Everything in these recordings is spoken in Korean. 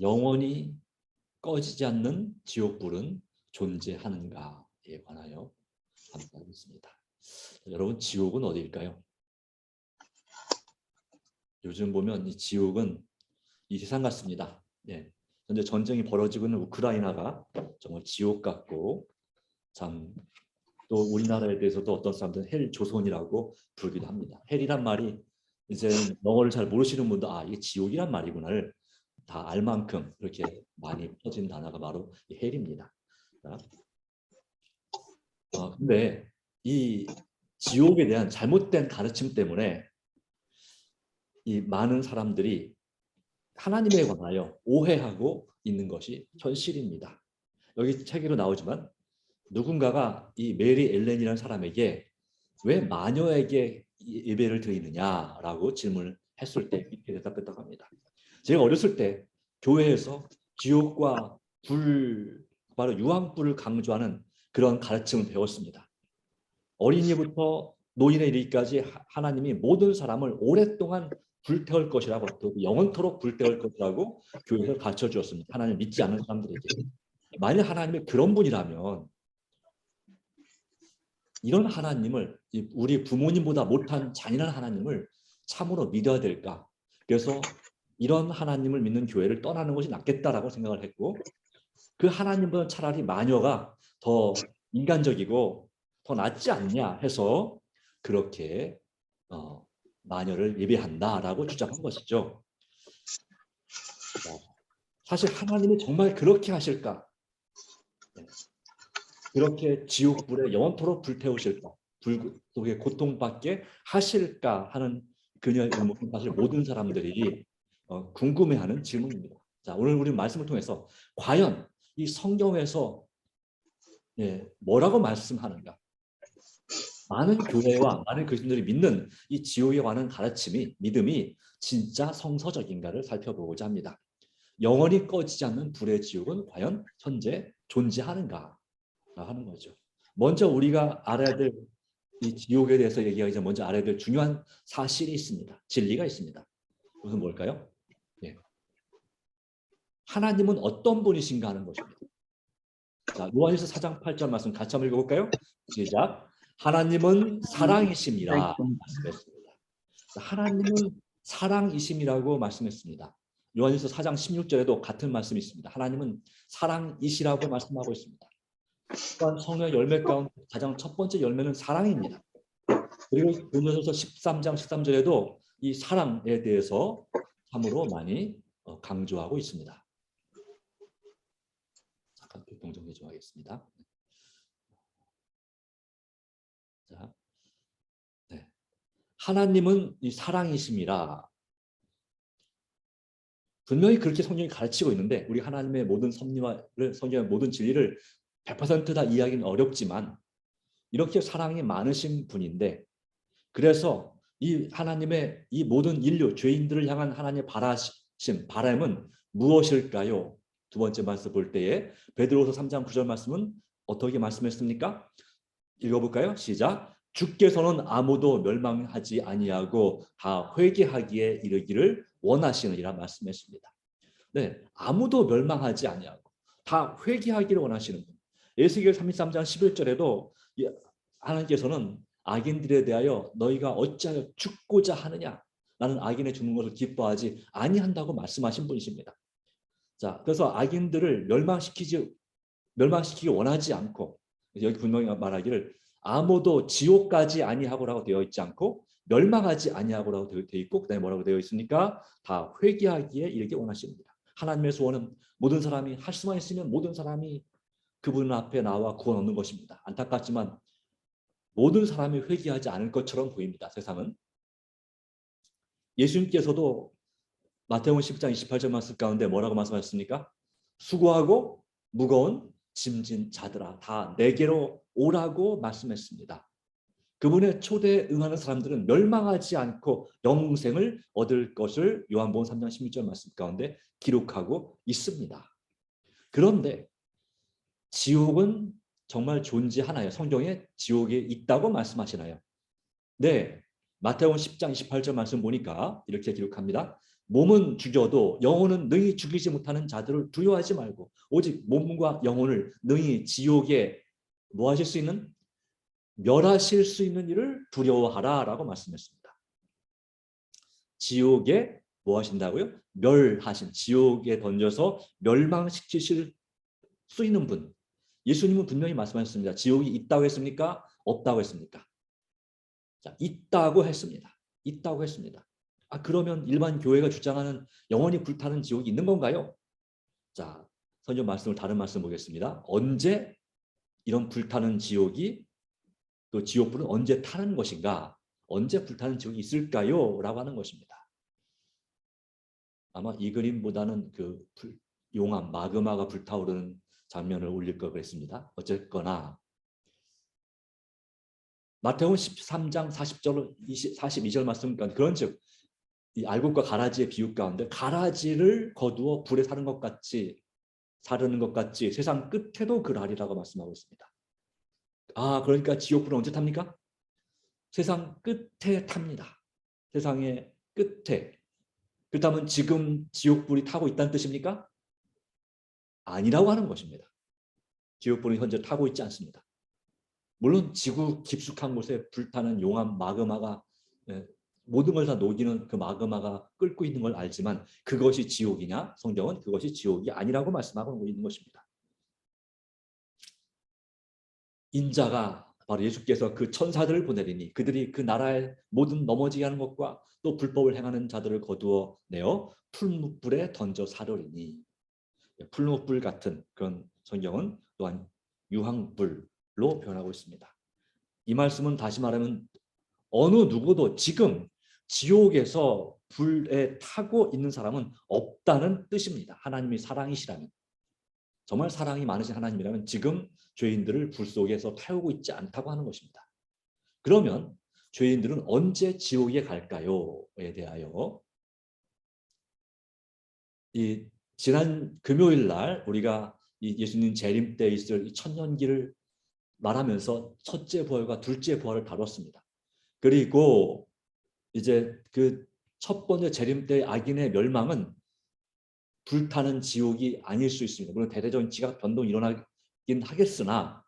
영원히 꺼지지 않는 지옥불은 존재하는가에 관하여 함께하겠습니다. 여러분, 지옥은 어디일까요? 요즘 보면 이 지옥은 이 세상 같습니다. 예. 현재 전쟁이 벌어지고 있는 우크라이나가 정말 지옥 같고, 참 또 우리나라에 대해서도 어떤 사람들은 헬 조선이라고 부르기도 합니다. 헬이란 말이 이제 영어를 잘 모르시는 분도 이게 지옥이란 말이구나를 다 알 만큼 그렇게 많이 퍼진 단어가 바로 이 헬입니다. 근데 이 지옥에 대한 잘못된 가르침 때문에 이 많은 사람들이 하나님에 관하여 오해하고 있는 것이 현실입니다. 여기 책에도 나오지만 누군가가 이 메리 엘렌이라는 사람에게 왜 마녀에게 예배를 드리느냐라고 질문을 했을 때 이렇게 대답했다고 합니다. 제가 어렸을 때 교회에서 지옥과 불, 바로 유황불을 강조하는 그런 가르침을 배웠습니다. 어린이부터 노인에 이르기까지 하나님이 모든 사람을 오랫동안 불태울 것이라고, 또 영원토록 불태울 것이라고 교회에서 가르쳐 주었습니다. 하나님 믿지 않는 사람들에게. 만약 하나님이 그런 분이라면 이런 하나님을, 우리 부모님보다 못한 잔인한 하나님을 참으로 믿어야 될까? 그래서 이런 하나님을 믿는 교회를 떠나는 것이 낫겠다라고 생각을 했고, 그 하나님보다 차라리 마녀가 더 인간적이고 더 낫지 않냐 해서 그렇게 마녀를 예배한다라고 주장한 것이죠. 사실 하나님이 정말 그렇게 하실까? 그렇게 지옥불에 영원토록 불태우실까? 불 속에 고통받게 하실까 하는 그녀의 의문은 사실 모든 사람들이 궁금해하는 질문입니다. 자, 오늘 우리 말씀을 통해서 과연 이 성경에서 뭐라고 말씀하는가? 많은 교회와 많은 그리스도인들이 믿는 이 지옥에 관한 가르침이, 믿음이 진짜 성서적인가를 살펴보고자 합니다. 영원히 꺼지지 않는 불의 지옥은 과연 현재 존재하는가 하는 거죠. 먼저 우리가 알아야 될 이 지옥에 대해서 얘기하기 전에 먼저 알아야 될 중요한 사실이 있습니다. 진리가 있습니다. 그것은 뭘까요? 하나님은 어떤 분이신가 하는 것입니다. 자, 요한일서 4장 8절 말씀 같이 한번 읽어볼까요? 시작. 하나님은 사랑이심이라 말씀했습니다. 하나님은 사랑이심이라고 말씀했습니다. 요한일서 4장 16절에도 같은 말씀이 있습니다. 하나님은 사랑이시라고 말씀하고 있습니다. 또한 성령의 열매 가운데 가장 첫 번째 열매는 사랑입니다. 그리고 고린도전서 13장 13절에도 이 사랑에 대해서 참으로 많이 강조하고 있습니다. 잠깐 교통 정리 좀 하겠습니다. 자, 하나님은 이 사랑이심이라 분명히 그렇게 성경이 가르치고 있는데, 우리 하나님의 모든 섭리를, 성경의 모든 진리를 100%다 이해하기는 어렵지만 이렇게 사랑이 많으신 분인데, 그래서 이 하나님의 이 모든 인류 죄인들을 향한 하나님의 바람은 무엇일까요? 두 번째 말씀 볼 때에 베드로서 3장 9절 말씀은 어떻게 말씀했습니까? 읽어볼까요? 시작. 주께서는 아무도 멸망하지 아니하고 다 회개하기에 이르기를 원하시느니라 말씀했습니다. 네, 아무도 멸망하지 아니하고 다 회개하기를 원하시는 분. 에스겔 33장 11절에도 하나님께서는 악인들에 대하여 너희가 어찌하여 죽고자 하느냐, 나는 악인의 죽는 것을 기뻐하지 아니한다고 말씀하신 분이십니다. 자, 그래서 악인들을 멸망시키기 원하지 않고, 여기 분명히 말하기를 아무도 지옥 가지 아니하고라고 되어 있지 않고 멸망하지 아니하고라고 되어 있고, 그다음에 뭐라고 되어 있습니까? 다 회개하기에 이르게 원하십니다. 하나님의 소원은 모든 사람이, 할 수만 있으면 모든 사람이 그분 앞에 나와 구원 얻는 것입니다. 안타깝지만 모든 사람이 회개하지 않을 것처럼 보입니다. 세상은. 예수님께서도 마태복음 10장 28절 말씀 가운데 뭐라고 말씀하셨습니까? 수고하고 무거운 짐진 자들아 다 내게로 오라고 말씀했습니다. 그분의 초대에 응하는 사람들은 멸망하지 않고 영생을 얻을 것을 요한복음 3장 16절 말씀 가운데 기록하고 있습니다. 그런데 지옥은 정말 존재하나요? 성경에 지옥이 있다고 말씀하시나요? 네, 마태복음 10장 28절 말씀 보니까 이렇게 기록합니다. 몸은 죽여도 영혼은 능히 죽이지 못하는 자들을 두려워하지 말고 오직 몸과 영혼을 능히 지옥에 뭐 하실 수 있는? 멸하실 수 있는 일을 두려워하라라고 말씀했습니다. 지옥에 뭐 하신다고요? 멸하신, 지옥에 던져서 멸망시키실 수 있는 분. 예수님은 분명히 말씀하셨습니다. 지옥이 있다고 했습니까? 없다고 했습니까? 자, 있다고 했습니다. 있다고 했습니다. 그러면 일반 교회가 주장하는 영원히 불타는 지옥이 있는 건가요? 자, 성경 말씀을 다른 말씀 보겠습니다. 언제 이런 불타는 지옥이, 또 지옥불은 언제 타는 것인가? 언제 불타는 지옥이 있을까요? 라고 하는 것입니다. 아마 이 그림보다는 그 용암, 마그마가 불타오르는 장면을 올릴 걸 그랬습니다. 어쨌거나 마태복음 13장 40절 42절 말씀 가운데 그런즉 이 알곡과 가라지의 비유 가운데 가라지를 거두어 불에 사르는 것 같이 세상 끝에도 그러하리라고 말씀하고 있습니다. 그러니까 지옥불은 언제 탑니까? 세상 끝에 탑니다. 세상의 끝에. 그렇다면 지금 지옥불이 타고 있다는 뜻입니까? 아니라고 하는 것입니다. 지옥불은 현재 타고 있지 않습니다. 물론 지구 깊숙한 곳에 불타는 용암 마그마가 모든 걸 다 녹이는 그 마그마가 끓고 있는 걸 알지만 그것이 지옥이냐? 성경은 그것이 지옥이 아니라고 말씀하고 있는 것입니다. 인자가 바로 예수께서 그 천사들을 보내리니 그들이 그 나라의 모든 넘어지게 하는 것과 또 불법을 행하는 자들을 거두어 내어 풀무불에 던져 사르리니, 풀무불 같은 그런 성경은 또한 유황불로 변하고 있습니다. 이 말씀은 다시 말하면 어느 누구도 지금 지옥에서 불에 타고 있는 사람은 없다는 뜻입니다. 하나님이 사랑이시라면, 정말 사랑이 많으신 하나님이라면 지금 죄인들을 불 속에서 태우고 있지 않다고 하는 것입니다. 그러면 죄인들은 언제 지옥에 갈까요?에 대하여 이 지난 금요일 날 우리가 이 예수님 재림 때 있을 이 천년기를 말하면서 첫째 부활과 둘째 부활을 다뤘습니다. 그리고 이제 그 첫 번째 재림 때 악인의 멸망은 불타는 지옥이 아닐 수 있습니다. 물론 대대적인 지각 변동이 일어나긴 하겠으나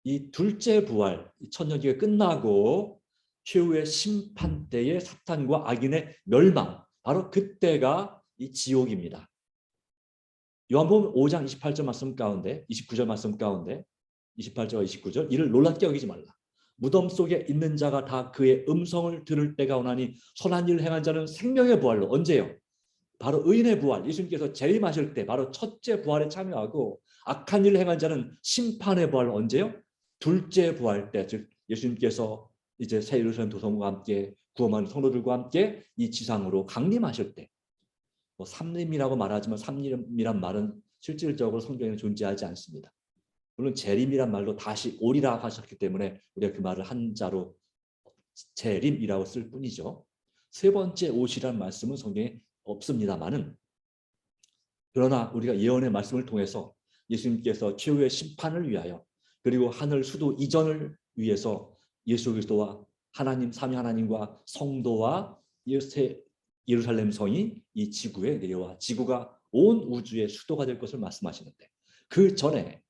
이 둘째 부활, 천년기가 끝나고 최후의 심판 때의 사탄과 악인의 멸망, 바로 그때가 이 지옥입니다. 요한복음 5장 28절 말씀 가운데, 29절 말씀 가운데 28절과 29절, 이를 놀랍게 여기지 말라. 무덤 속에 있는 자가 다 그의 음성을 들을 때가 오나니 선한 일을 행한 자는 생명의 부활로, 언제요? 바로 의인의 부활, 예수님께서 재림하실 때 바로 첫째 부활에 참여하고 악한 일을 행한 자는 심판의 부활로, 언제요? 둘째 부활 때, 즉 예수님께서 이제 새 예루살렘 도성과 함께 구원받은 성도들과 함께 이 지상으로 강림하실 때, 뭐 삼림이라고 말하지만 삼림이란 말은 실질적으로 성경에는 존재하지 않습니다. 물론 재림이란 말로 다시 오리라 하셨기 때문에 우리가 그 말을 한자로 재림이라고 쓸 뿐이죠. 세 번째 오시란 말씀은 성경에 없습니다만은, 그러나 우리가 예언의 말씀을 통해서 예수님께서 최후의 심판을 위하여 그리고 하늘 수도 이전을 위해서 예수 그리스도와 하나님, 삼위 하나님과 성도와 예루살렘 성이 이 지구에 내려와 지구가 온 우주의 수도가 될 것을 말씀하시는데, 그 전에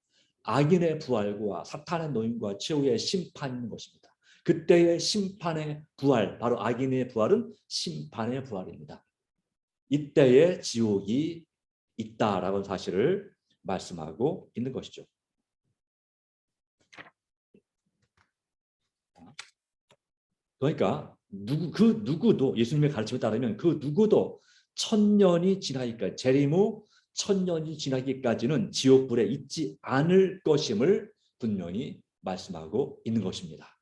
악인의 부활과 사탄의 노임과 최후의 심판이 있는 것입니다. 그때의 심판의 부활, 바로 악인의 부활은 심판의 부활입니다. 이때의 지옥이 있다라는 사실을 말씀하고 있는 것이죠. 그러니까 그 누구도 예수님의 가르침에 따르면 그 누구도 천년이 지나기까지, 재림 후 천년이 지나기까지는 지옥불에 있지 않을 것임을 분명히 말씀하고 있는 것입니다.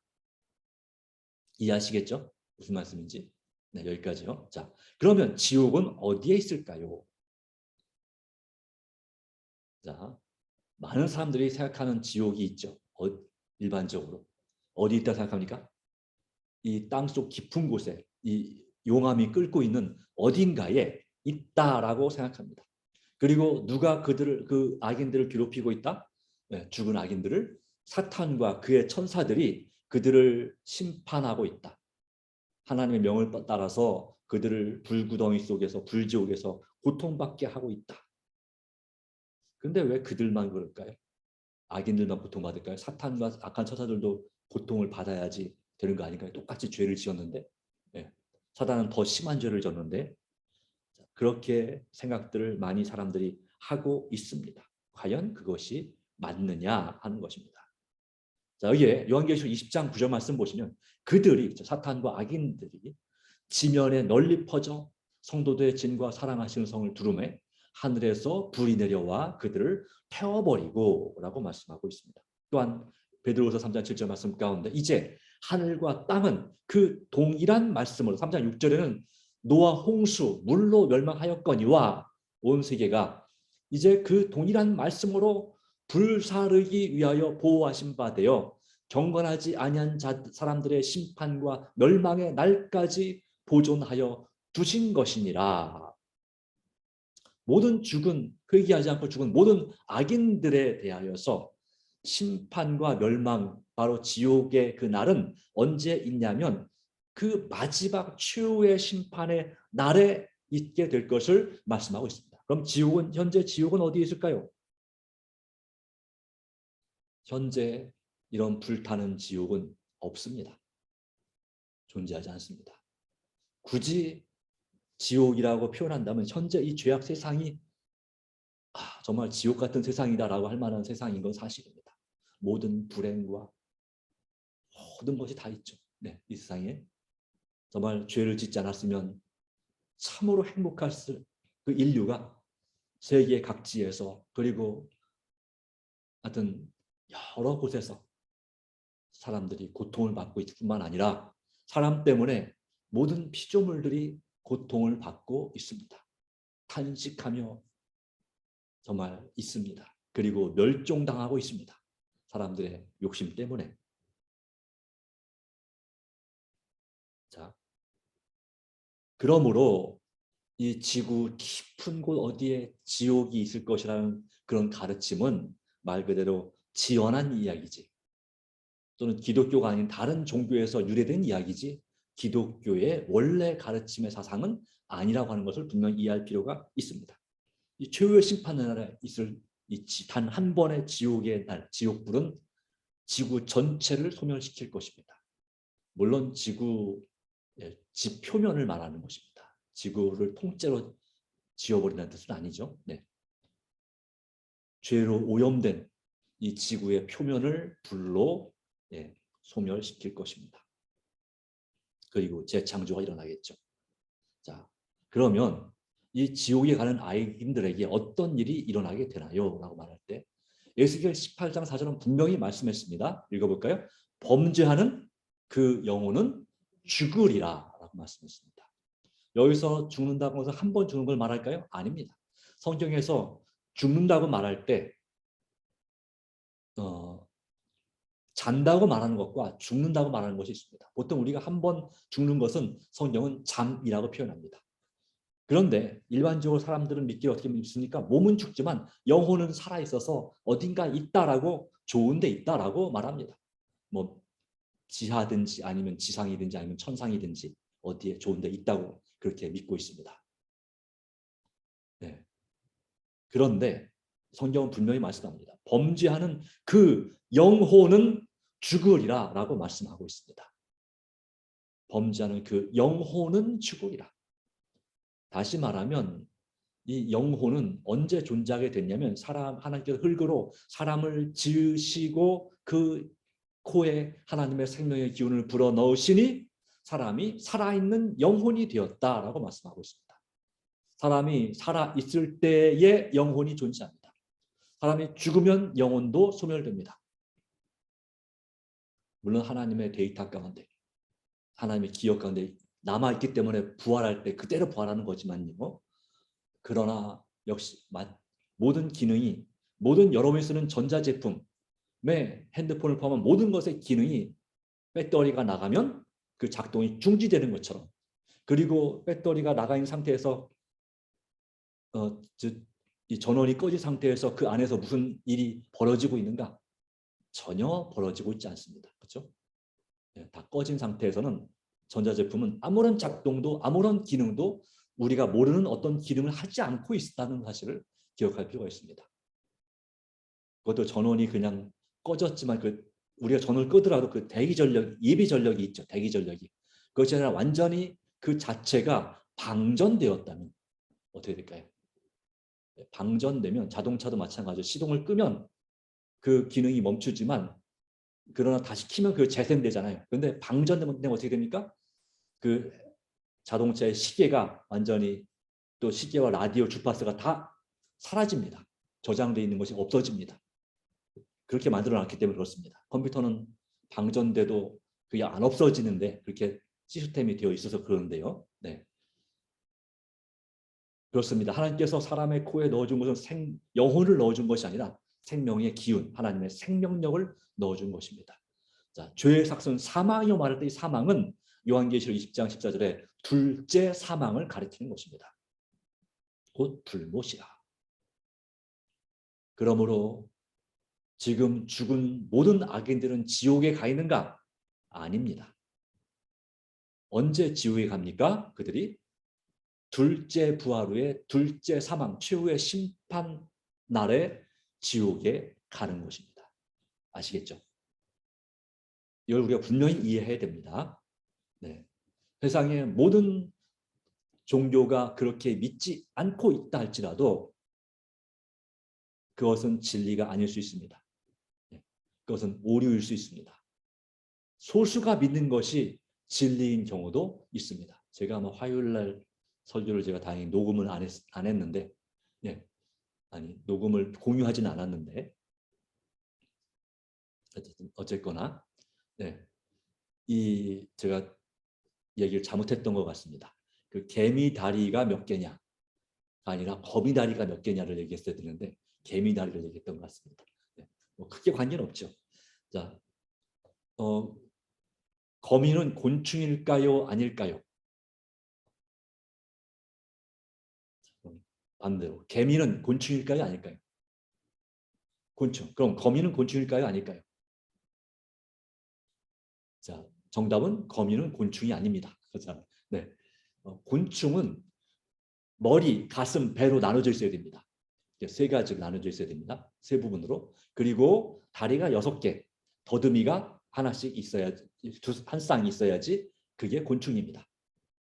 이해하시겠죠? 무슨 말씀인지? 네, 여기까지요. 자, 그러면 지옥은 어디에 있을까요? 자, 많은 사람들이 생각하는 지옥이 있죠. 일반적으로 어디 있다 생각합니까? 이 땅속 깊은 곳에 이 용암이 끓고 있는 어딘가에 있다라고 생각합니다. 그리고 누가 그 악인들을 괴롭히고 있다? 네, 죽은 악인들을 사탄과 그의 천사들이 그들을 심판하고 있다. 하나님의 명을 따라서 그들을 불구덩이 속에서 불지옥에서 고통받게 하고 있다. 그런데 왜 그들만 그럴까요? 악인들만 고통받을까요? 사탄과 악한 처사들도 고통을 받아야지 되는 거 아닌가요? 똑같이 죄를 지었는데, 예. 사탄은 더 심한 죄를 졌는데, 그렇게 생각들을 많이 사람들이 하고 있습니다. 과연 그것이 맞느냐 하는 것입니다. 자, 여기에 요한계시록 20장 9절 말씀 보시면 그들이, 사탄과 악인들이 지면에 널리 퍼져 성도들의 진과 사랑하시는 성을 두루매 하늘에서 불이 내려와 그들을 태워버리고 라고 말씀하고 있습니다. 또한 베드로후서 3장 7절 말씀 가운데 이제 하늘과 땅은 그 동일한 말씀으로 3장 6절에는 노아 홍수 물로 멸망하였거니와 온 세계가 이제 그 동일한 말씀으로 불사르기 위하여 보호하신 바 되어 경건하지 아니한 사람들의 심판과 멸망의 날까지 보존하여 두신 것이니라. 모든 죽은, 회개하지 않고 죽은 모든 악인들에 대하여서 심판과 멸망, 바로 지옥의 그 날은 언제 있냐면 그 마지막 최후의 심판의 날에 있게 될 것을 말씀하고 있습니다. 그럼 지옥은, 현재 지옥은 어디에 있을까요? 현재 이런 불타는 지옥은 없습니다. 존재하지 않습니다. 굳이 지옥이라고 표현한다면 현재 이 죄악 세상이 정말 지옥 같은 세상이다라고 할 만한 세상인 건 사실입니다. 모든 불행과 모든 것이 다 있죠. 네, 이 세상에 정말 죄를 짓지 않았으면 참으로 행복했을 그 인류가 세계 각지에서 그리고 하여튼 여러 곳에서 사람들이 고통을 받고 있을 뿐만 아니라 사람 때문에 모든 피조물들이 고통을 받고 있습니다. 탄식하며 정말 있습니다. 그리고 멸종당하고 있습니다. 사람들의 욕심 때문에. 자, 그러므로 이 지구 깊은 곳 어디에 지옥이 있을 것이라는 그런 가르침은 말 그대로 지어난 이야기지. 또는 기독교가 아닌 다른 종교에서 유래된 이야기지 기독교의 원래 가르침의 사상은 아니라고 하는 것을 분명히 이해할 필요가 있습니다. 이 최후의 심판의 날에 있을 단 한 번의 지옥의 날, 지옥불은 지구 전체를 소멸시킬 것입니다. 물론 지구의 지표면을 말하는 것입니다. 지구를 통째로 지워버리는 뜻은 아니죠. 네. 죄로 오염된 이 지구의 표면을 불로 소멸시킬 것입니다. 그리고 재창조가 일어나겠죠. 자, 그러면 이 지옥에 가는 아이들에게 어떤 일이 일어나게 되나요? 라고 말할 때 에스겔 18장 4절은 분명히 말씀했습니다. 읽어볼까요? 범죄하는 그 영혼은 죽으리라 라고 말씀했습니다. 여기서 죽는다고 해서 한 번 죽는 걸 말할까요? 아닙니다. 성경에서 죽는다고 말할 때 잔다고 말하는 것과 죽는다고 말하는 것이 있습니다. 보통 우리가 한 번 죽는 것은 성경은 잠이라고 표현합니다. 그런데 일반적으로 사람들은 믿기를 어떻게 믿습니까? 몸은 죽지만 영혼은 살아있어서 어딘가 있다라고, 좋은 데 있다라고 말합니다. 뭐 지하든지 아니면 지상이든지 아니면 천상이든지 어디에 좋은 데 있다고 그렇게 믿고 있습니다. 네. 그런데 성경은 분명히 말씀합니다. 범죄하는 그 영혼은 죽으리라 라고 말씀하고 있습니다. 범죄하는 그 영혼은 죽으리라. 다시 말하면 이 영혼은 언제 존재하게 됐냐면 하나님께서 흙으로 사람을 지으시고 그 코에 하나님의 생명의 기운을 불어넣으시니 사람이 살아있는 영혼이 되었다라고 말씀하고 있습니다. 사람이 살아있을 때의 영혼이 존재합니다. 사람이 죽으면 영혼도 소멸됩니다. 물론 하나님의 데이터 가운데, 하나님의 기억 가운데 남아있기 때문에 부활할 때 그대로 부활하는 거지만요. 그러나 역시 모든 기능이, 모든 여러분이 쓰는 전자제품의 핸드폰을 포함한 모든 것의 기능이 배터리가 나가면 그 작동이 중지되는 것처럼, 그리고 배터리가 나가 있는 상태에서 이 전원이 꺼진 상태에서 그 안에서 무슨 일이 벌어지고 있는가? 전혀 벌어지고 있지 않습니다. 그렇죠? 다 꺼진 상태에서는 전자제품은 아무런 작동도 아무런 기능도 우리가 모르는 어떤 기능을 하지 않고 있다는 사실을 기억할 필요가 있습니다. 그것도 전원이 그냥 꺼졌지만 우리가 전원을 끄더라도 그 대기 전력, 예비 전력이 있죠. 대기 전력이. 그것이 아니라 완전히 그 자체가 방전되었다면 어떻게 될까요? 방전되면 자동차도 마찬가지로 시동을 끄면 그 기능이 멈추지만 그러나 다시 키면 그 재생되잖아요. 그런데 방전되면 어떻게 됩니까? 그 자동차의 시계가 완전히 또 시계와 라디오 주파수가 다 사라집니다. 저장되어 있는 것이 없어집니다. 그렇게 만들어놨기 때문에 그렇습니다. 컴퓨터는 방전돼도 그게 안 없어지는데 그렇게 시스템이 되어 있어서 그러는데요. 네. 그렇습니다. 하나님께서 사람의 코에 넣어준 것은 영혼을 넣어준 것이 아니라 생명의 기운, 하나님의 생명력을 넣어준 것입니다. 자, 죄의 삭은 사망이요 말할 때 이 사망은 요한계시록 20장 14절에 둘째 사망을 가리키는 것입니다. 곧 불못이라. 그러므로 지금 죽은 모든 악인들은 지옥에 가 있는가? 아닙니다. 언제 지옥에 갑니까? 그들이 둘째 부활 후에 둘째 사망, 최후의 심판 날에 지옥에 가는 것입니다. 아시겠죠? 이걸 우리가 분명히 이해해야 됩니다. 네. 세상의 모든 종교가 그렇게 믿지 않고 있다 할지라도 그것은 진리가 아닐 수 있습니다. 네. 그것은 오류일 수 있습니다. 소수가 믿는 것이 진리인 경우도 있습니다. 제가 아마 화요일날 설교를 제가 다행히 녹음을 안 했는데, 네. 아니 녹음을 공유하진 않았는데, 어쨌거나, 네. 제가 얘기를 잘못했던 것 같습니다. 그 개미 다리가 몇 개냐 아니라 거미 다리가 몇 개냐를 얘기했어야 되는데 개미 다리를 얘기했던 것 같습니다. 네. 뭐 크게 관계는 없죠. 자, 거미는 곤충일까요? 아닐까요? 반대로 개미는 곤충일까요? 아닐까요? 곤충. 그럼 거미는 곤충일까요? 아닐까요? 자, 정답은 거미는 곤충이 아닙니다. 자, 네. 곤충은 머리, 가슴, 배로 나눠져 있어야 됩니다. 세 가지로 나눠져 있어야 됩니다. 세 부분으로. 그리고 다리가 6개, 더듬이가 하나씩 있어야지, 한 쌍 있어야지 그게 곤충입니다.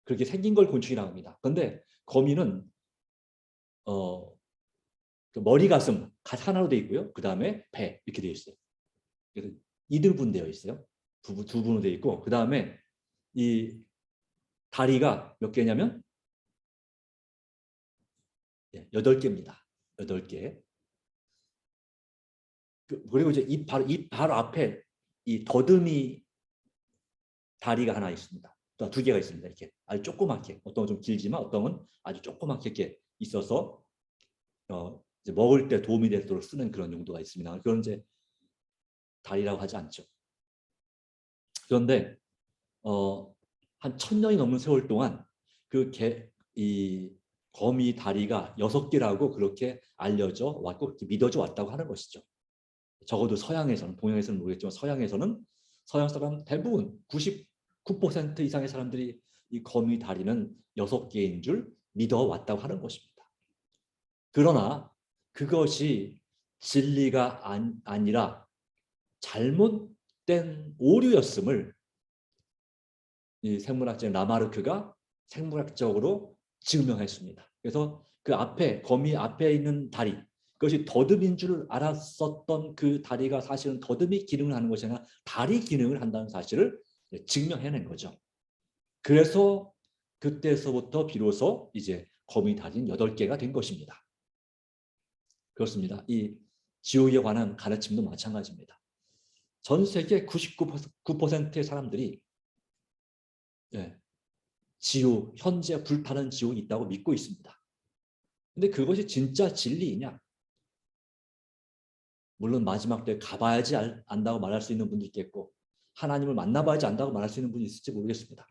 그렇게 생긴 걸 곤충이라고 합니다. 그런데 거미는 그 머리, 가슴 하나로 되어 있고요. 그 다음에 배 이렇게 되어 있어요. 그래서 이등분되어 있어요. 두 분으로 되어 있고 그 다음에 이 다리가 몇 개냐면 8개입니다. 8개. 그리고 이제 입 바로 앞에 이 더듬이 다리가 하나 있습니다. 또 2개가 있습니다. 이렇게 아주 조그맣게, 어떤 건 좀 길지만 어떤 건 아주 조그맣게 이렇게 있어서 이제 먹을 때 도움이 되도록 쓰는 그런 용도가 있습니다. 그건 이제 다리라고 하지 않죠. 그런데 한 1000년이 넘는 세월 동안 이 거미 다리가 6개라고 그렇게 알려져 왔고 그렇게 믿어져 왔다고 하는 것이죠. 적어도 서양에서는, 동양에서는 모르겠지만 서양에서는 서양 사람 대부분 99% 이상의 사람들이 이 거미 다리는 6개인 줄 믿어왔다고 하는 것입니다. 그러나 그것이 진리가 아니라 잘못된 오류였음을 이 생물학자 라마르크가 생물학적으로 증명했습니다. 그래서 그 앞에 거미 앞에 있는 다리, 그것이 더듬인 줄 알았었던 그 다리가 사실은 더듬이 기능을 하는 것이 아니라 다리 기능을 한다는 사실을 증명해낸 거죠. 그래서 그때서부터 비로소 이제 거미 다리는 8개가 된 것입니다. 그렇습니다. 이 지옥에 관한 가르침도 마찬가지입니다. 전 세계 99%의 사람들이 지옥, 현재 불타는 지옥이 있다고 믿고 있습니다. 근데 그것이 진짜 진리이냐? 물론 마지막 때에 가봐야지 안다고 말할 수 있는 분도 있겠고 하나님을 만나봐야지 안다고 말할 수 있는 분이 있을지 모르겠습니다.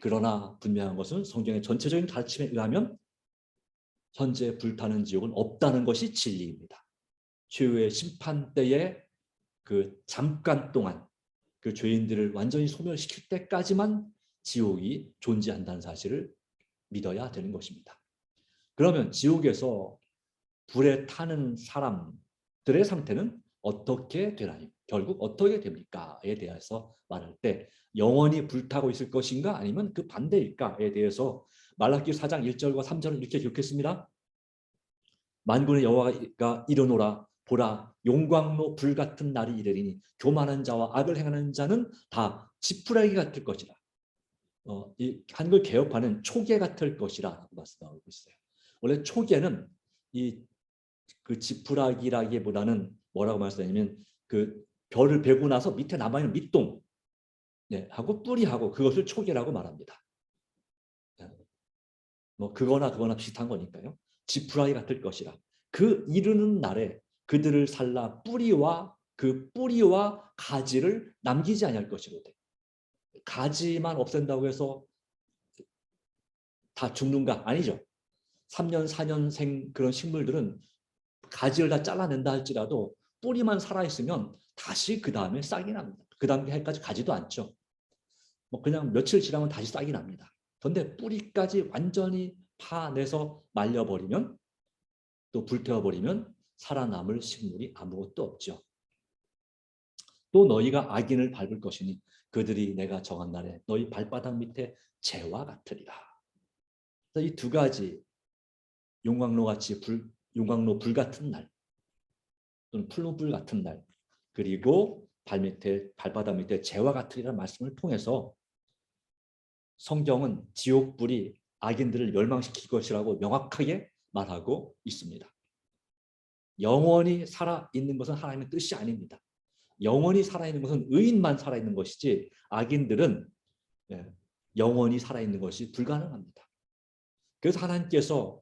그러나 분명한 것은 성경의 전체적인 가르침에 의하면 현재 불타는 지옥은 없다는 것이 진리입니다. 최후의 심판 때에 그 잠깐 동안 그 죄인들을 완전히 소멸시킬 때까지만 지옥이 존재한다는 사실을 믿어야 되는 것입니다. 그러면 지옥에서 불에 타는 사람들의 상태는 어떻게 되나요? 결국 어떻게 됩니까?에 대해서 말할 때 영원히 불타고 있을 것인가 아니면 그 반대일까에 대해서 말라기 4장 1절과 3절을 이렇게 기록했습니다. 만군의 여호와가 이르노라 보라 용광로 불같은 날이 이르리니 교만한 자와 악을 행하는 자는 다 지푸라기 같을 것이라. 이 한글 개혁판은 초계 같을 것이라고 말씀하고 있어요. 원래 초계는 그 지푸라기라기보다는 뭐라고 말씀하냐면 그 별을 베고 나서 밑에 남아있는 밑동 하고 뿌리하고 그것을 초계라고 말합니다. 뭐 그거나 비슷한 거니까요. 지푸라기 같을 것이라. 그 이르는 날에 그들을 살라 그 뿌리와 가지를 남기지 아니할 것이로되. 가지만 없앤다고 해서 다 죽는가? 아니죠. 3년, 4년생 그런 식물들은 가지를 다 잘라낸다 할지라도 뿌리만 살아있으면 다시 그 다음에 싹이 납니다. 그 다음 해까지 가지도 않죠. 뭐 그냥 며칠 지나면 다시 싹이 납니다. 그런데 뿌리까지 완전히 파내서 말려버리면 또 불태워버리면 살아남을 식물이 아무것도 없죠. 또 너희가 악인을 밟을 것이니 그들이 내가 정한 날에 너희 발바닥 밑에 재와 같으리라. 이 두 가지 용광로 불 같은 날 또는 풀무불 같은 날 그리고 발바닥 밑에 재와 같으리라는 말씀을 통해서 성경은 지옥불이 악인들을 멸망시킬 것이라고 명확하게 말하고 있습니다. 영원히 살아있는 것은 하나님의 뜻이 아닙니다. 영원히 살아있는 것은 의인만 살아있는 것이지 악인들은 영원히 살아있는 것이 불가능합니다. 그래서 하나님께서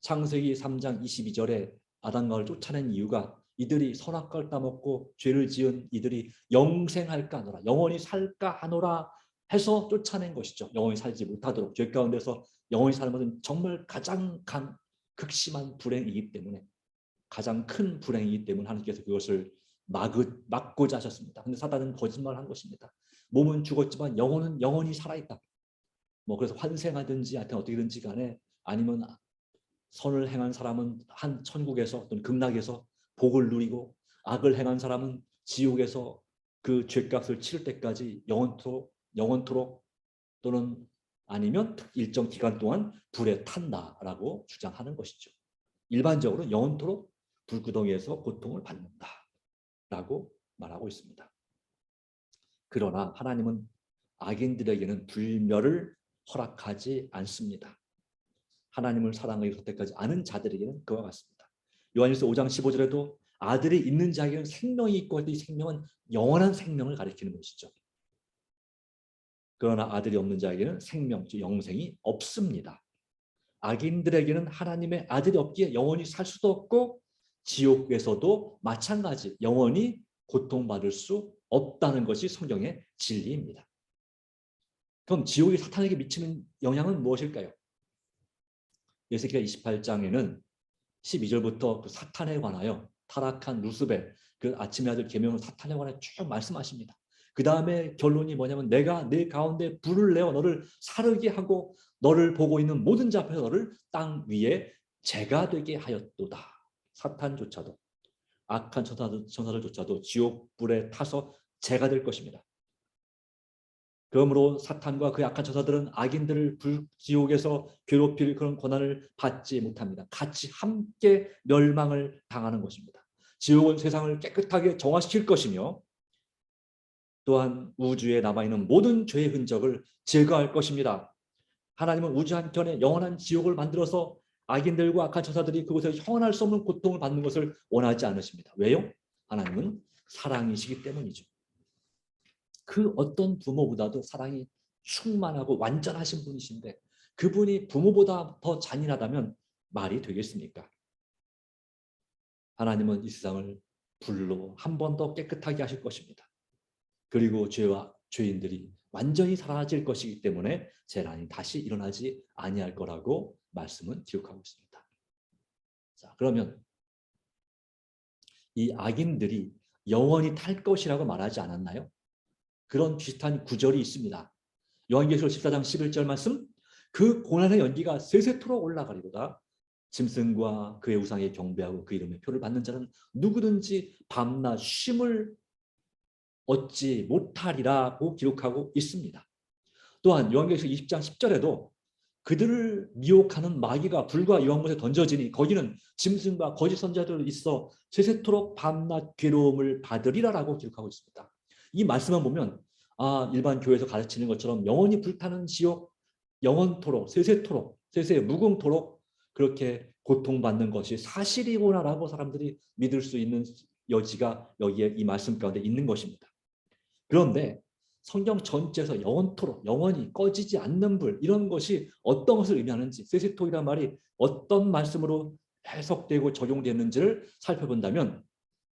창세기 3장 22절에 아담과 하와를 쫓아낸 이유가 이들이 선악과를 따먹고 죄를 지은 이들이 영생할까 하노라 영원히 살까 하노라 해서 쫓아낸 것이죠. 영원히 살지 못하도록 죄 가운데서 영원히 사는 것은 정말 가장 극심한 불행이기 때문에 가장 큰 불행이기 때문에 하나님께서 그것을 막고자 하셨습니다. 그런데 사단은 거짓말을 한 것입니다. 몸은 죽었지만 영혼은 영원히 살아있다. 뭐 그래서 환생하든지 하여튼 어떻게든지 간에 아니면 선을 행한 사람은 한 천국에서 또는 극락에서 복을 누리고 악을 행한 사람은 지옥에서 그 죄값을 치를 때까지 영원토록 또는 아니면 일정 기간 동안 불에 탄다라고 주장하는 것이죠. 일반적으로 영원토록 불구덩이에서 고통을 받는다라고 말하고 있습니다. 그러나 하나님은 악인들에게는 불멸을 허락하지 않습니다. 하나님을 사랑하기 그때까지 아는 자들에게는 그와 같습니다. 요한일서 5장 15절에도 아들이 있는 자에게는 생명이 있고 이 생명은 영원한 생명을 가리키는 것이죠. 그러나 아들이 없는 자에게는 생명, 즉 영생이 없습니다. 악인들에게는 하나님의 아들이 없기에 영원히 살 수도 없고 지옥에서도 마찬가지 영원히 고통받을 수 없다는 것이 성경의 진리입니다. 그럼 지옥이 사탄에게 미치는 영향은 무엇일까요? 에스겔 28장에는 12절부터 그 사탄에 관하여 타락한 루스벨 그 아침의 아들 계명은 사탄에 관하여 쭉 말씀하십니다. 그 다음에 결론이 뭐냐면 내가 네 가운데 불을 내어 너를 사르게 하고 너를 보고 있는 모든 자 앞에서 너를 땅 위에 재가 되게 하였도다. 사탄조차도 악한 천사들조차도 지옥불에 타서 재가 될 것입니다. 그러므로 사탄과 그 악한 천사들은 악인들을 불지옥에서 괴롭힐 그런 권한을 받지 못합니다. 같이 함께 멸망을 당하는 것입니다. 지옥은 세상을 깨끗하게 정화시킬 것이며 또한 우주에 남아있는 모든 죄의 흔적을 제거할 것입니다. 하나님은 우주 한켠에 영원한 지옥을 만들어서 악인들과 악한 천사들이 그곳에 형언할 수 없는 고통을 받는 것을 원하지 않으십니다. 왜요? 하나님은 사랑이시기 때문이죠. 그 어떤 부모보다도 사랑이 충만하고 완전하신 분이신데 그분이 부모보다 더 잔인하다면 말이 되겠습니까? 하나님은 이 세상을 불로 한 번 더 깨끗하게 하실 것입니다. 그리고 죄와 죄인들이 완전히 사라질 것이기 때문에 재난이 다시 일어나지 아니할 거라고 말씀은 기록하고 있습니다. 자, 그러면 이 악인들이 영원히 탈 것이라고 말하지 않았나요? 그런 비슷한 구절이 있습니다. 요한계시록 14장 11절 말씀, 그 고난의 연기가 세세토록 올라가리로다. 짐승과 그의 우상에 경배하고 그 이름의 표를 받는 자는 누구든지 밤낮 쉼을 얻지 못하리라고 기록하고 있습니다. 또한 요한계시록 20장 10절에도 그들을 미혹하는 마귀가 불과 유황못에 던져지니 거기는 짐승과 거짓 선자들이 있어 세세토록 밤낮 괴로움을 받으리라라고 기록하고 있습니다. 이 말씀만 보면 일반 교회에서 가르치는 것처럼 영원히 불타는 지옥, 영원토록, 세세토록, 세세 무궁토록 그렇게 고통받는 것이 사실이구나라고 사람들이 믿을 수 있는 여지가 여기에 이 말씀 가운데 있는 것입니다. 그런데 성경 전체에서 영원토록, 영원히 꺼지지 않는 불, 이런 것이 어떤 것을 의미하는지, 세세토이란 말이 어떤 말씀으로 해석되고 적용되는지를 살펴본다면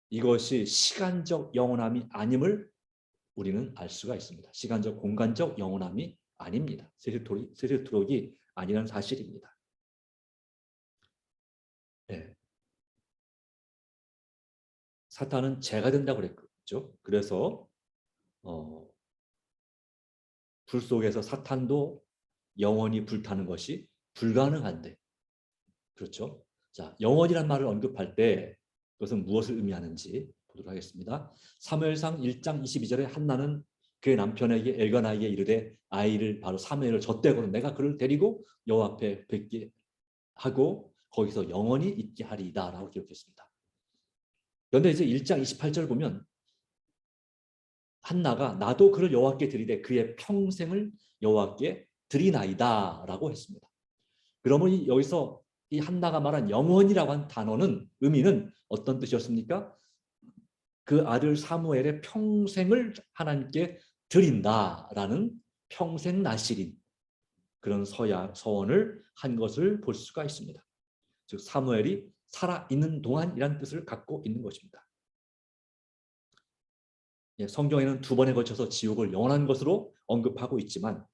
이것이 시간적 영원함이 아님을 우리는 알 수가 있습니다. 시간적, 공간적 영원함이 아닙니다. 세세토록이 아니라는 사실입니다. 네. 사탄은 죄가 된다고 그랬죠. 그래서 불 속에서 사탄도 영원히 불타는 것이 불가능한데, 그렇죠? 자, 영원이란 말을 언급할 때 그것은 무엇을 의미하는지 보도록 하겠습니다. 사무엘상 1장 22절에 한나는 그의 남편에게 엘가나에게 이르되 아이를 바로 사무엘을 젖대고는 내가 그를 데리고 여호와 앞에 뵙게 하고 거기서 영원히 있게 하리이다 라고 기록했습니다. 그런데 이제 1장 28절 보면 한나가 나도 그를 여호와께 드리되 그의 평생을 여호와께 드리나이다 라고 했습니다. 그러면 여기서 이 한나가 말한 영원이라고 한 단어는, 의미는 어떤 뜻이었습니까? 그 아들 사무엘의 평생을 하나님께 드린다라는 평생 나실인 그런 서원을 한 것을 볼 수가 있습니다. 즉 사무엘이 살아있는 동안이라는 뜻을 갖고 있는 것입니다. 성경에는 두 번에 걸쳐서 지옥을 영원한 것으로 언급하고 있지만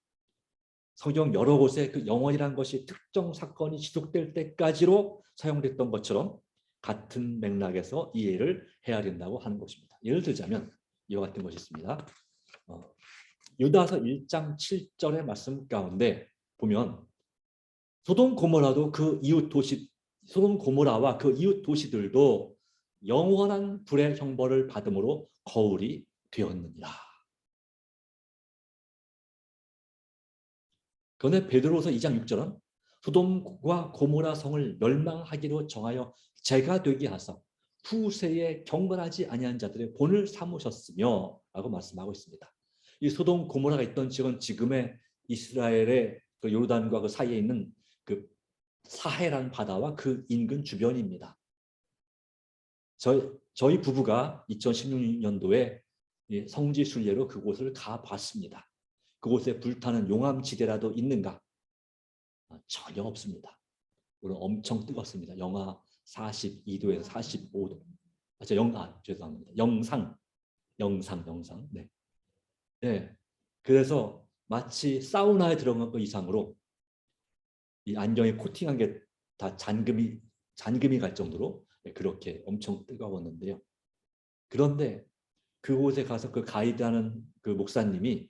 성경 여러 곳에 그 영원이라는 것이 특정 사건이 지속될 때까지로 사용됐던 것처럼 같은 맥락에서 이해를 해야 된다고 하는 것입니다. 예를 들자면 이와 같은 것이 있습니다. 유다서 1장 7절의 말씀 가운데 보면 소돔 고모라도 그 이웃 도시, 소돔 고모라와 그 이웃 도시들도 영원한 불의 형벌을 받음으로 거울이 되었느니라. 그런데 베드로서 2장 6절은 소돔과 고모라 성을 멸망하기로 정하여 죄가 되게 하사 후세에 경건하지 아니한 자들의 본을 삼으셨으며 라고 말씀하고 있습니다. 이 소돔 고모라가 있던 지역은 지금의 이스라엘의 그 요르단과 그 사이에 있는 그 사해라는 바다와 그 인근 주변입니다. 저희 부부가 2016년도에 성지 순례로 그곳을 가봤습니다. 그곳에 불타는 용암지대라도 있는가? 전혀 없습니다. 오늘 엄청 뜨겁습니다. 영하 42도에서 45도. 죄송합니다. 영상. 네. 네. 그래서 마치 사우나에 들어간 것 이상으로 이 안경에 코팅한 게 다 잔금이 갈 정도로 그렇게 엄청 뜨거웠는데요. 그런데 그곳에 가서 그 가이드하는 그 목사님이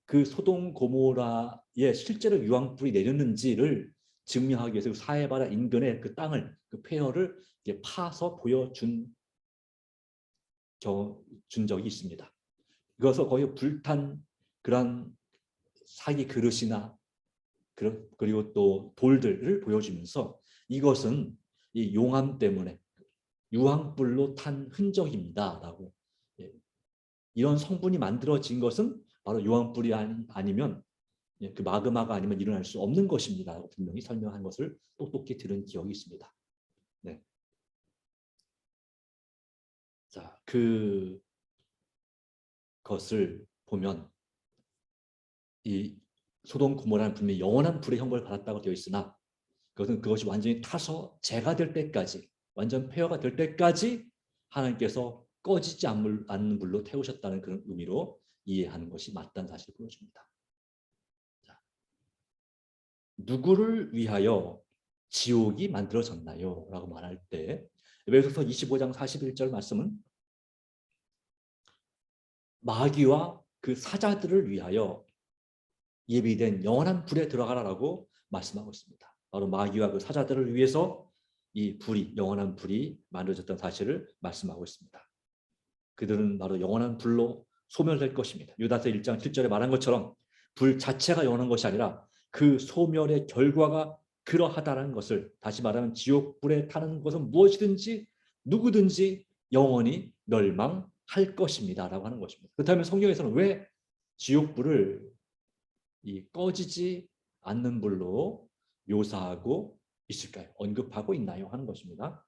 그 소돔 고모라에 실제로 유황불이 내렸는지를 증명하기 위해서 사해바다 인근의 그 땅을, 그 폐허를 파서 보여준 적이 있습니다. 그래서 거기 불탄 그런 사기 그릇이나 그리고 또 돌들을 보여주면서 이것은 이 용암 때문에 유황불로 탄 흔적입니다라고, 이런 성분이 만들어진 것은 바로 유황불이 아니면 그 마그마가 아니면 일어날 수 없는 것입니다라고 분명히 설명한 것을 똑똑히 들은 기억이 있습니다. 네. 자, 그것을 보면 이 소돔 고모라는 분명히 영원한 불의 형벌을 받았다고 되어 있으나 그것이 완전히 타서 재가 될 때까지, 완전 폐허가 될 때까지 하나님께서 꺼지지 않는 불로 태우셨다는 그런 의미로 이해하는 것이 맞다는 사실을 보여줍니다. 자, 누구를 위하여 지옥이 만들어졌나요? 라고 말할 때 에베소서 25장 41절 말씀은 마귀와 그 사자들을 위하여 예비된 영원한 불에 들어가라라고 말씀하고 있습니다. 바로 마귀와 그 사자들을 위해서 이 불이 영원한 불이 만들어졌던 사실을 말씀하고 있습니다. 그들은 바로 영원한 불로 소멸될 것입니다. 유다서 1장 7절에 말한 것처럼 불 자체가 영원한 것이 아니라 그 소멸의 결과가 그러하다는 것을, 다시 말하면 지옥불에 타는 것은 무엇이든지 누구든지 영원히 멸망할 것입니다 라고 하는 것입니다. 그렇다면 성경에서는 왜 지옥불을 이 꺼지지 않는 불로 묘사하고 있을까요? 언급하고 있나요? 하는 것입니다.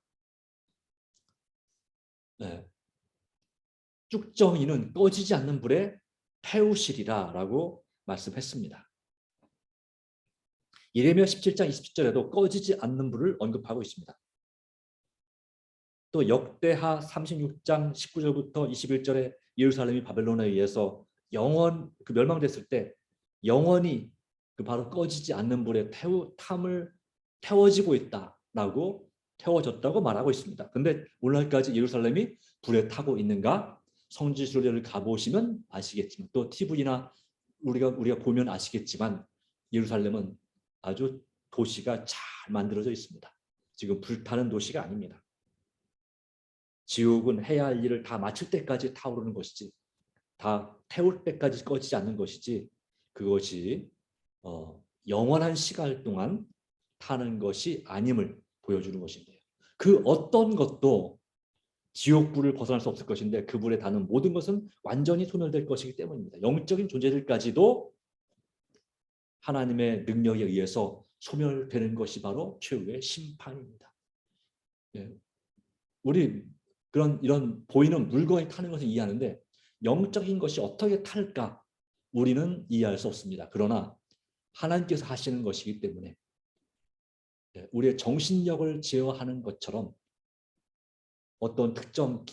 네. 쭉정이는 꺼지지 않는 불에 태우시리라 라고 말씀했습니다. 예레미야 17장 27절에도 꺼지지 않는 불을 언급하고 있습니다. 또 역대하 36장 19절부터 21절에 예루살렘이 바벨론에 의해서 멸망됐을 때 영원히 그 바로 꺼지지 않는 불에 태워지고 있다라고, 태워졌다고 말하고 있습니다. 근데 오늘날까지 예루살렘이 불에 타고 있는가? 성지순례를 가보시면 아시겠지만, 또 TV나 우리가 보면 아시겠지만, 예루살렘은 아주 도시가 잘 만들어져 있습니다. 지금 불타는 도시가 아닙니다. 지옥은 해야 할 일을 다 마칠 때까지 타오르는 것이지, 다 태울 때까지 꺼지지 않는 것이지, 그것이 영원한 시간 동안 타는 것이 아님을 보여주는 것인데요. 그 어떤 것도 지옥불을 벗어날 수 없을 것인데, 그 불에 닿는 모든 것은 완전히 소멸될 것이기 때문입니다. 영적인 존재들까지도 하나님의 능력에 의해서 소멸되는 것이 바로 최후의 심판입니다. 네. 우리 이런 보이는 물건이 타는 것을 이해하는데, 영적인 것이 어떻게 탈까 우리는 이해할 수 없습니다. 그러나 하나님께서 하시는 것이기 때문에 우리의 정신력을 제어하는 것처럼 어떤 특정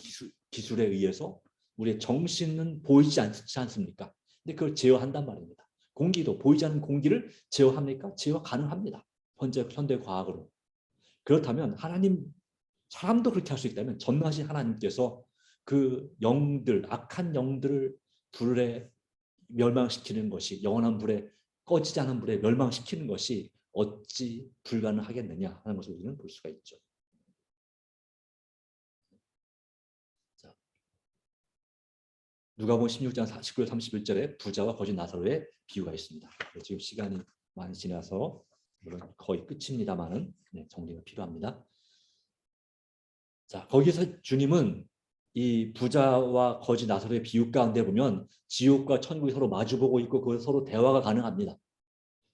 기술에 의해서 우리의 정신은 보이지 않지 않습니까? 근데 그걸 제어한단 말입니다. 공기도 보이지 않는 공기를 제어합니까? 제어 가능합니다. 현대 과학으로. 그렇다면 사람도 그렇게 할 수 있다면 전능하신 하나님께서 그 영들, 악한 영들을 불에 멸망시키는 것이, 영원한 불에, 꺼지지 않은 불에 멸망시키는 것이 어찌 불가능하겠느냐 하는 것을 우리는 볼 수가 있죠. 자, 누가복음 16장 19절 31절에 부자와 거지 나사로의 비유가 있습니다. 지금 시간이 많이 지나서 물론 거의 끝입니다만은 정리가 필요합니다. 자, 거기서 주님은 이 부자와 거지 나사로의 비유 가운데 보면 지옥과 천국이 서로 마주보고 있고 그것서 서로 대화가 가능합니다.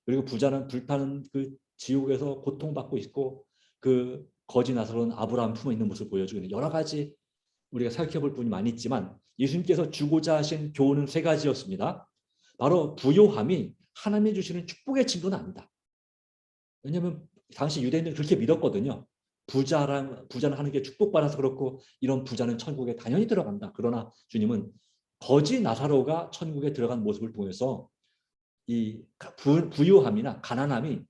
그리고 부자는 불타는 그 지옥에서 고통받고 있고, 그 거지 나사로는 아브라함 품에 있는 모습을 보여주는, 여러 가지 우리가 생각해 볼 부분이 많이 있지만 예수님께서 주고자 하신 교훈은 세 가지였습니다. 바로 부요함이 하나님이 주시는 축복의 증거는 아니다. 왜냐하면 당시 유대인들은 그렇게 믿었거든요. 부자는 하나님께 축복받아서 그렇고 이런 부자는 천국에 당연히 들어간다. 그러나 주님은 거지 나사로가 천국에 들어간 모습을 통해서 이 부요함이나 가난함이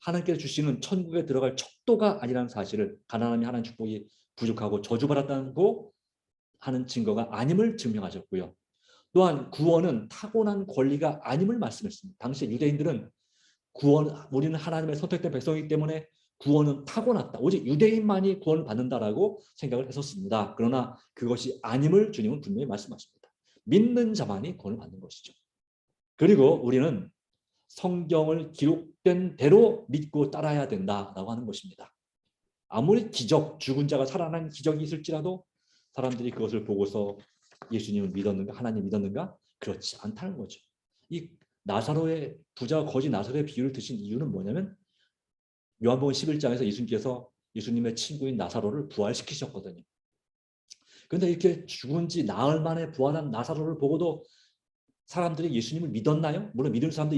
하나님께서 주시는 천국에 들어갈 척도가 아니라는 사실을, 가난함이 하나님 축복이 부족하고 저주받았다고 하는 증거가 아님을 증명하셨고요. 또한 구원은 타고난 권리가 아님을 말씀했습니다. 당시 유대인들은 우리는 하나님의 선택된 백성이기 때문에 구원은 타고났다, 오직 유대인만이 구원을 받는다라고 생각을 했었습니다. 그러나 그것이 아님을 주님은 분명히 말씀하십니다. 믿는 자만이 구원을 받는 것이죠. 그리고 우리는 성경을 기록된 대로 믿고 따라야 된다라고 하는 것입니다. 아무리 죽은 자가 살아난 기적이 있을지라도 사람들이 그것을 보고서 예수님을 믿었는가, 하나님 믿었는가? 그렇지 않다는 거죠. 이 나사로의, 부자와 거지 나사로의 비유를 드신 이유는 뭐냐면, 요한복음 11장에서 예수님의 친구인 나사로를 부활시키셨거든요. 그런데 이렇게 죽은 지 나흘 만에 부활한 나사로를 보고도 사람들이 예수님을 믿었나요? 물론 믿는 사람도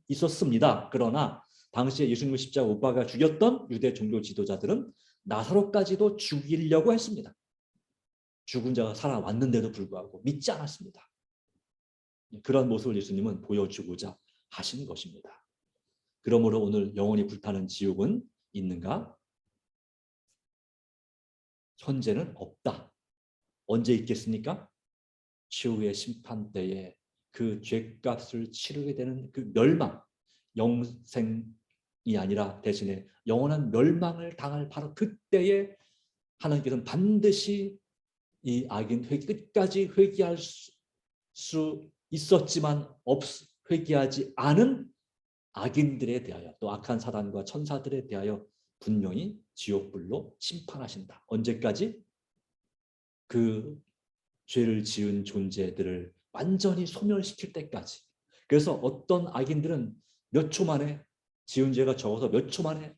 있었습니다. 그러나 당시에 예수님을 십자가 못 박아 죽였던 유대 종교 지도자들은 나사로까지도 죽이려고 했습니다. 죽은 자가 살아왔는데도 불구하고 믿지 않았습니다. 그런 모습을 예수님은 보여주고자 하신 것입니다. 그러므로 오늘 영원히 불타는 지옥은 있는가? 현재는 없다. 언제 있겠습니까? 최후의 심판 때에 그 죄값을 치르게 되는 그 멸망, 영생이 아니라 대신에 영원한 멸망을 당할 바로 그때에 하나님께서는 반드시 이 악인 끝까지 회개할 수 있었지만 회개하지 않은 악인들에 대하여 또 악한 사단과 천사들에 대하여 분명히 지옥불로 심판하신다. 언제까지? 그 죄를 지은 존재들을 완전히 소멸시킬 때까지. 그래서 어떤 악인들은 몇 초 만에 지은 죄가 적어서 몇 초 만에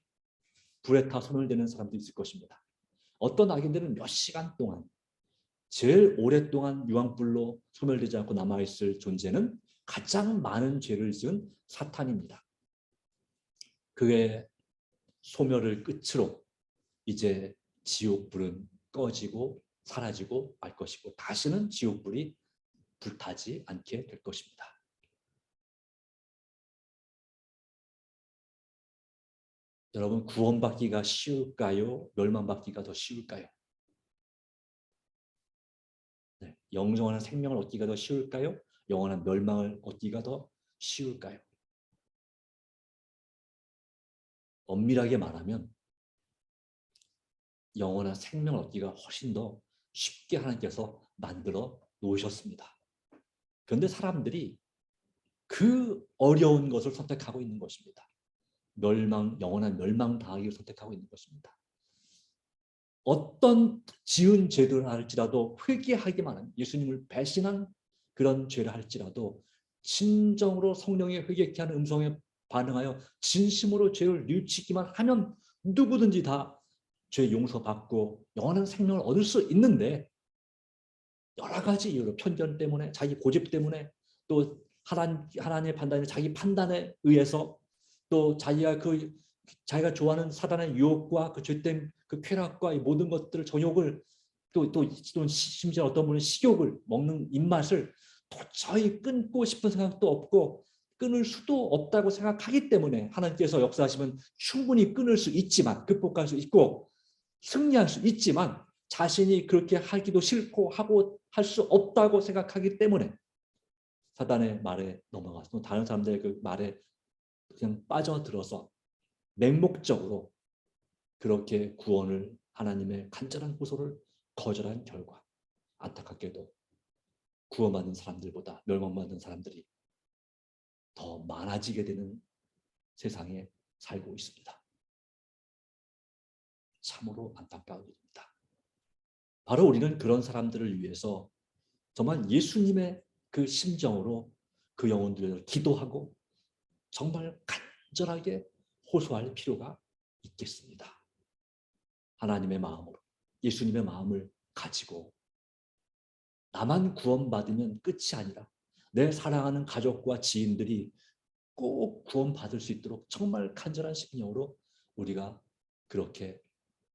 불에 타 소멸되는 사람도 있을 것입니다. 어떤 악인들은 몇 시간 동안 제일 오랫동안 유황불로 소멸되지 않고 남아있을 존재는 가장 많은 죄를 지은 사탄입니다. 그의 소멸을 끝으로 이제 지옥불은 꺼지고 사라지고 말 것이고 다시는 지옥불이 불타지 않게 될 것입니다. 여러분, 구원받기가 쉬울까요? 멸망받기가 더 쉬울까요? 네, 영원한 생명을 얻기가 더 쉬울까요? 영원한 멸망을 얻기가 더 쉬울까요? 엄밀하게 말하면 영원한 생명을 얻기가 훨씬 더 쉽게 하나님께서 만들어 놓으셨습니다. 그런데 사람들이 그 어려운 것을 선택하고 있는 것입니다. 영원한 멸망 당하기를 선택하고 있는 것입니다. 어떤 지은 죄를 할지라도 회개하기만 하면, 예수님을 배신한 그런 죄를 할지라도 진정으로 성령의 회개케 하는 음성에 반응하여 진심으로 죄를 뉘우치기만 하면 누구든지 다 죄 용서받고 영원한 생명을 얻을 수 있는데, 여러 가지 이유로 편견 때문에, 자기 고집 때문에, 또 하나님의 판단에 자기 판단에 의해서, 또 자기가 좋아하는 사단의 유혹과 그 죄된 그 쾌락과 이 모든 것들을, 정욕을, 또 심지어 어떤 분은 식욕을, 먹는 입맛을 도저히 끊고 싶은 생각도 없고 끊을 수도 없다고 생각하기 때문에 하나님께서 역사하시면 충분히 끊을 수 있지만, 극복할 수 있고 승리할 수 있지만, 자신이 그렇게 하기도 싫고 하고 할 수 없다고 생각하기 때문에 사단의 말에 넘어가서 다른 사람들의 그 말에 그냥 빠져들어서 맹목적으로 그렇게 구원을, 하나님의 간절한 호소를 거절한 결과 안타깝게도 구원받는 사람들보다 멸망받는 사람들이 더 많아지게 되는 세상에 살고 있습니다. 참으로 안타까운 일입니다. 바로 우리는 그런 사람들을 위해서 정말 예수님의 그 심정으로 그 영혼들을 기도하고 정말 간절하게 호소할 필요가 있겠습니다. 하나님의 마음으로, 예수님의 마음을 가지고 나만 구원받으면 끝이 아니라 내 사랑하는 가족과 지인들이 꼭 구원받을 수 있도록 정말 간절한 심령으로 우리가 그렇게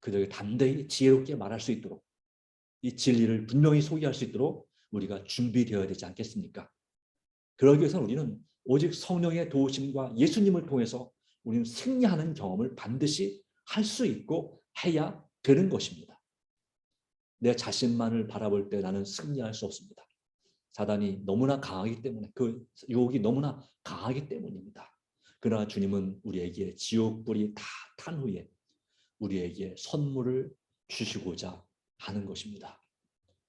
그들에게 담대히 지혜롭게 말할 수 있도록, 이 진리를 분명히 소개할 수 있도록 우리가 준비되어야 되지 않겠습니까? 그러기 위해서는 우리는 오직 성령의 도우심과 예수님을 통해서 우리는 승리하는 경험을 반드시 할 수 있고 해야 되는 것입니다. 내 자신만을 바라볼 때 나는 승리할 수 없습니다. 사단이 너무나 강하기 때문에, 그 유혹이 너무나 강하기 때문입니다. 그러나 주님은 우리에게 지옥불이 다 탄 후에 우리에게 선물을 주시고자 하는 것입니다.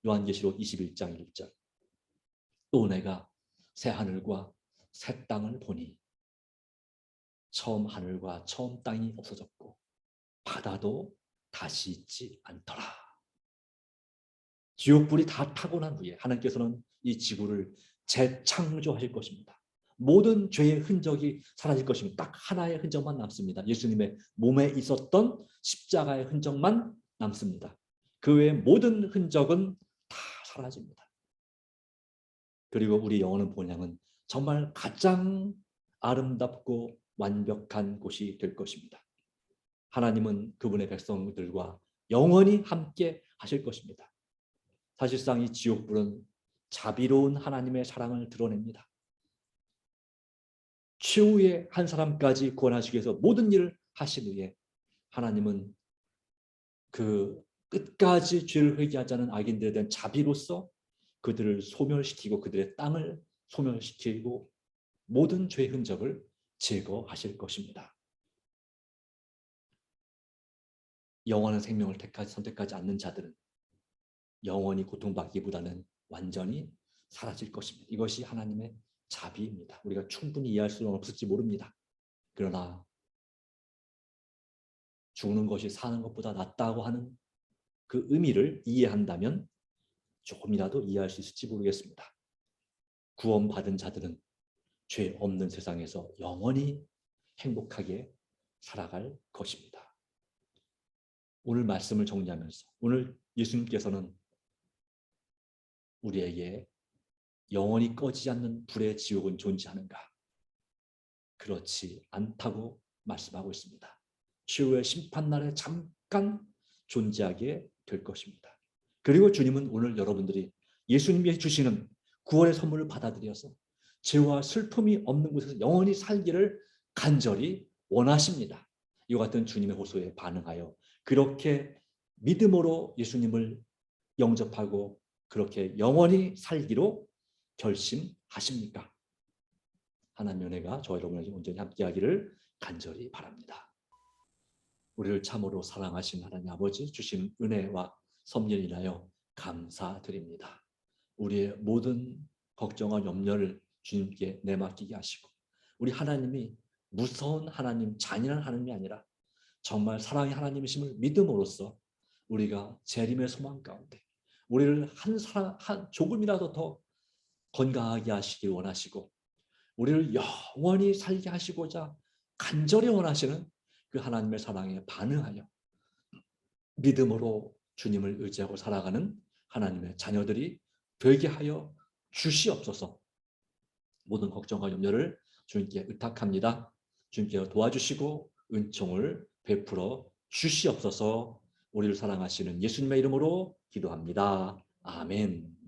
요한계시록 21장 1절, 또 내가 새 하늘과 새 땅을 보니 처음 하늘과 처음 땅이 없어졌고 바다도 다시 있지 않더라. 지옥불이 다 타고 난 후에 하나님께서는 이 지구를 재창조하실 것입니다. 모든 죄의 흔적이 사라질 것입니다. 딱 하나의 흔적만 남습니다. 예수님의 몸에 있었던 십자가의 흔적만 남습니다. 그 외의 모든 흔적은 다 사라집니다. 그리고 우리 영혼의 본향은 정말 가장 아름답고 완벽한 곳이 될 것입니다. 하나님은 그분의 백성들과 영원히 함께 하실 것입니다. 사실상 이 지옥불은 자비로운 하나님의 사랑을 드러냅니다. 최후의 한 사람까지 구원하시기 위해서 모든 일을 하신 후에 하나님은 그 끝까지 죄를 회개하지 않은 악인들에 대한 자비로서 그들을 소멸시키고 그들의 땅을 소멸시키고 모든 죄의 흔적을 제거하실 것입니다. 영원한 생명을 선택하지 않는 자들은 영원히 고통받기보다는 완전히 사라질 것입니다. 이것이 하나님의 자비입니다. 우리가 충분히 이해할 수는 없을지 모릅니다. 그러나 죽는 것이 사는 것보다 낫다고 하는 그 의미를 이해한다면 조금이라도 이해할 수 있을지 모르겠습니다. 구원받은 자들은 죄 없는 세상에서 영원히 행복하게 살아갈 것입니다. 오늘 말씀을 정리하면서 오늘 예수님께서는 우리에게 영원히 꺼지지 않는 불의 지옥은 존재하는가? 그렇지 않다고 말씀하고 있습니다. 최후의 심판날에 잠깐 존재하게 될 것입니다. 그리고 주님은 오늘 여러분들이 예수님이 주시는 구원의 선물을 받아들여서 죄와 슬픔이 없는 곳에서 영원히 살기를 간절히 원하십니다. 이와 같은 주님의 호소에 반응하여 그렇게 믿음으로 예수님을 영접하고 그렇게 영원히 살기로 결심하십니까? 하나님의 은혜가 저와 여러분에게 온전히 함께하기를 간절히 바랍니다. 우리를 참으로 사랑하신 하나님 아버지 주신 은혜와 섭리를 인하여 감사드립니다. 우리의 모든 걱정과 염려를 주님께 내맡기게 하시고 우리 하나님이 무서운 하나님, 잔인한 하나님이 아니라 정말 사랑의 하나님이심을 믿음으로써 우리가 재림의 소망 가운데 우리를 한 조금이라도 더 건강하게 하시길 원하시고 우리를 영원히 살게 하시고자 간절히 원하시는 그 하나님의 사랑에 반응하여 믿음으로 주님을 의지하고 살아가는 하나님의 자녀들이 되게 하여 주시옵소서. 모든 걱정과 염려를 주님께 의탁합니다. 주님께서 도와주시고 은총을 베풀어 주시옵소서. 우리를 사랑하시는 예수님의 이름으로 기도합니다. 아멘.